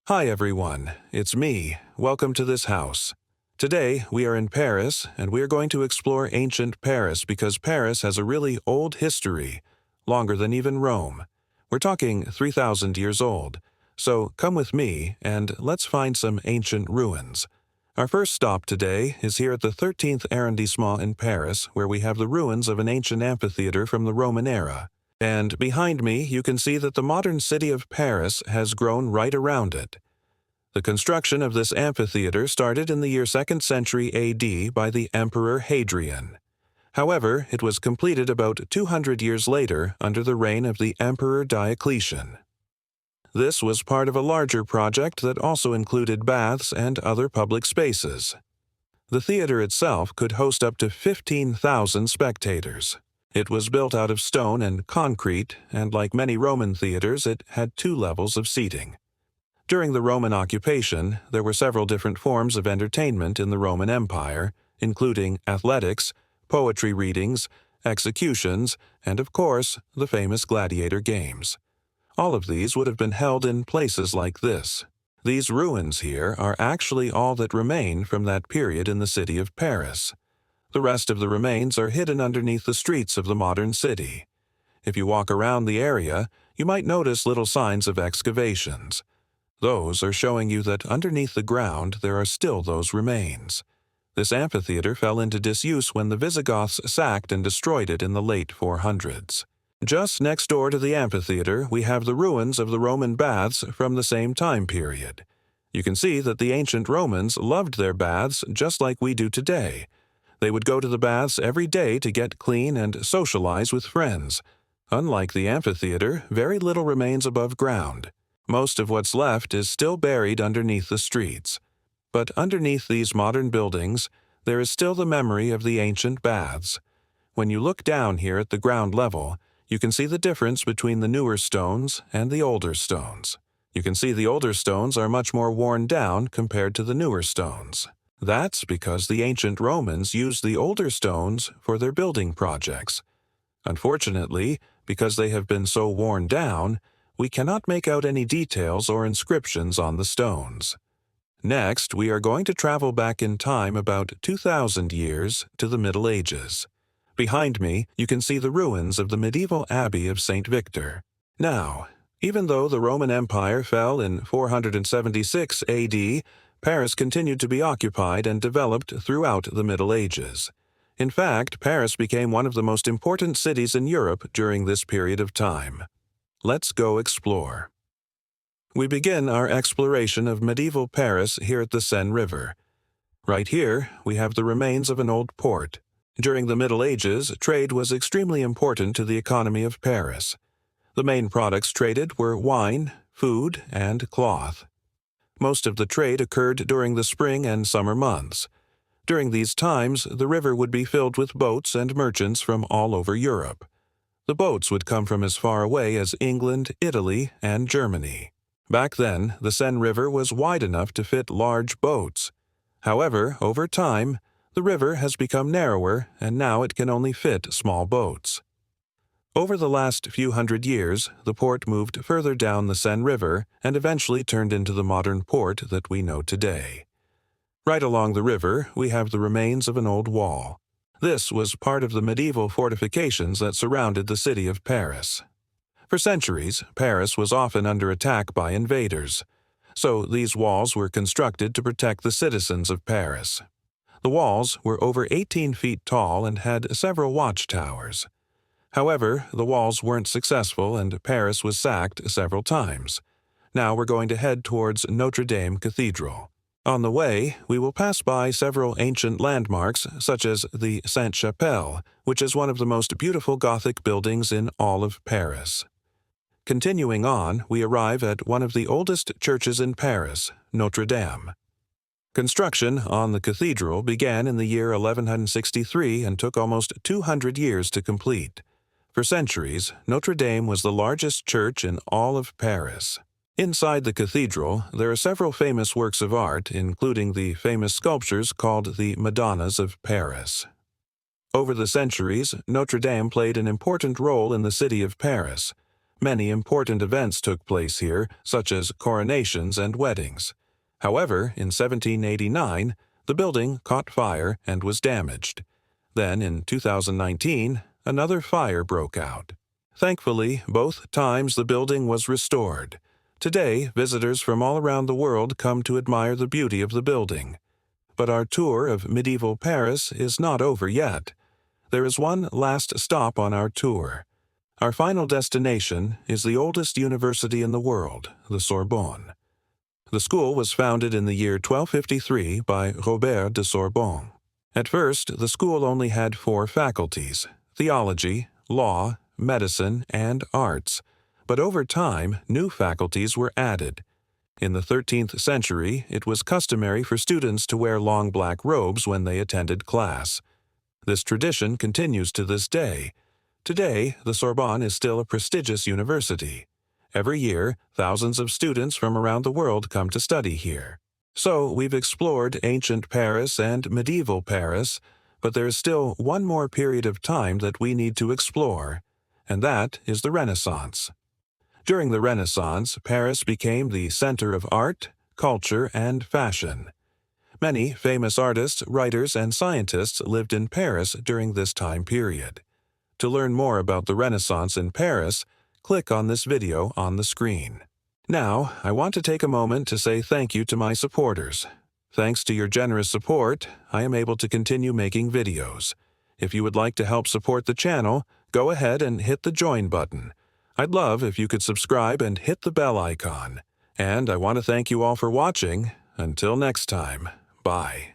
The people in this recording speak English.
Hi everyone, it's me. Welcome to this house. Today we are in Paris and we are going to explore ancient Paris because Paris has a really old history, longer than even Rome. We're talking 3,000 years old. So come with me and let's find some ancient ruins. Our first stop today is here at the 13th arrondissement in Paris, where we have the ruins of an ancient amphitheatre from the Roman era. And behind me, you can see that the modern city of Paris has grown right around it. The construction of this amphitheatre started in the year 2nd century AD by the Emperor Hadrian. However, it was completed about 200 years later under the reign of the Emperor Diocletian. This was part of a larger project that also included baths and other public spaces. The theatre itself could host up to 15,000 spectators. It was built out of stone and concrete, and like many Roman theatres, it had 2 levels of seating. During the Roman occupation, there were several different forms of entertainment in the Roman Empire, including athletics, poetry readings, executions, and of course, the famous gladiator games. All of these would have been held in places like this. These ruins here are actually all that remain from that period in the city of Paris. The rest of the remains are hidden underneath the streets of the modern city. If you walk around the area, you might notice little signs of excavations. Those are showing you that underneath the ground there are still those remains. This amphitheatre fell into disuse when the Visigoths sacked and destroyed it in the late 400s. Just next door to the amphitheatre, we have the ruins of the Roman baths from the same time period. You can see that the ancient Romans loved their baths just like we do today. They would go to the baths every day to get clean and socialize with friends. Unlike the amphitheatre, very little remains above ground. Most of what's left is still buried underneath the streets. But underneath these modern buildings, there is still the memory of the ancient baths. When you look down here at the ground level, you can see the difference between the newer stones and the older stones. You can see the older stones are much more worn down compared to the newer stones. That's because the ancient Romans used the older stones for their building projects. Unfortunately, because they have been so worn down, we cannot make out any details or inscriptions on the stones. Next, we are going to travel back in time about 2,000 years to the Middle Ages. Behind me, you can see the ruins of the medieval Abbey of St. Victor. Now, even though the Roman Empire fell in 476 AD, Paris continued to be occupied and developed throughout the Middle Ages. In fact, Paris became one of the most important cities in Europe during this period of time. Let's go explore. We begin our exploration of medieval Paris here at the Seine River. Right here, we have the remains of an old port. During the Middle Ages, trade was extremely important to the economy of Paris. The main products traded were wine, food, and cloth. Most of the trade occurred during the spring and summer months. During these times, the river would be filled with boats and merchants from all over Europe. The boats would come from as far away as England, Italy, and Germany. Back then, the Seine River was wide enough to fit large boats. However, over time, the river has become narrower and now it can only fit small boats. Over the last few hundred years, the port moved further down the Seine River and eventually turned into the modern port that we know today. Right along the river, we have the remains of an old wall. This was part of the medieval fortifications that surrounded the city of Paris. For centuries, Paris was often under attack by invaders, so these walls were constructed to protect the citizens of Paris. The walls were over 18 feet tall and had several watchtowers. However, the walls weren't successful and Paris was sacked several times. Now we're going to head towards Notre Dame Cathedral. On the way, we will pass by several ancient landmarks such as the Sainte-Chapelle, which is one of the most beautiful Gothic buildings in all of Paris. Continuing on, we arrive at one of the oldest churches in Paris, Notre Dame. Construction on the cathedral began in the year 1163 and took almost 200 years to complete. For centuries, Notre Dame was the largest church in all of Paris. Inside the cathedral, there are several famous works of art, including the famous sculptures called the Madonnas of Paris. Over the centuries, Notre Dame played an important role in the city of Paris. Many important events took place here, such as coronations and weddings. However, in 1789, the building caught fire and was damaged. Then, in 2019, another fire broke out. Thankfully, both times the building was restored. Today, visitors from all around the world come to admire the beauty of the building. But our tour of medieval Paris is not over yet. There is one last stop on our tour. Our final destination is the oldest university in the world, the Sorbonne. The school was founded in the year 1253 by Robert de Sorbonne. At first, the school only had 4 faculties: theology, law, medicine, and arts. But over time, new faculties were added. In the 13th century, it was customary for students to wear long black robes when they attended class. This tradition continues to this day. Today, the Sorbonne is still a prestigious university. Every year, thousands of students from around the world come to study here. So, we've explored ancient Paris and medieval Paris, but there is still one more period of time that we need to explore, and that is the Renaissance. During the Renaissance, Paris became the center of art, culture, and fashion. Many famous artists, writers, and scientists lived in Paris during this time period. To learn more about the Renaissance in Paris, click on this video on the screen. Now, I want to take a moment to say thank you to my supporters. Thanks to your generous support, I am able to continue making videos. If you would like to help support the channel, go ahead and hit the join button. I'd love if you could subscribe and hit the bell icon. And I want to thank you all for watching. Until next time, bye.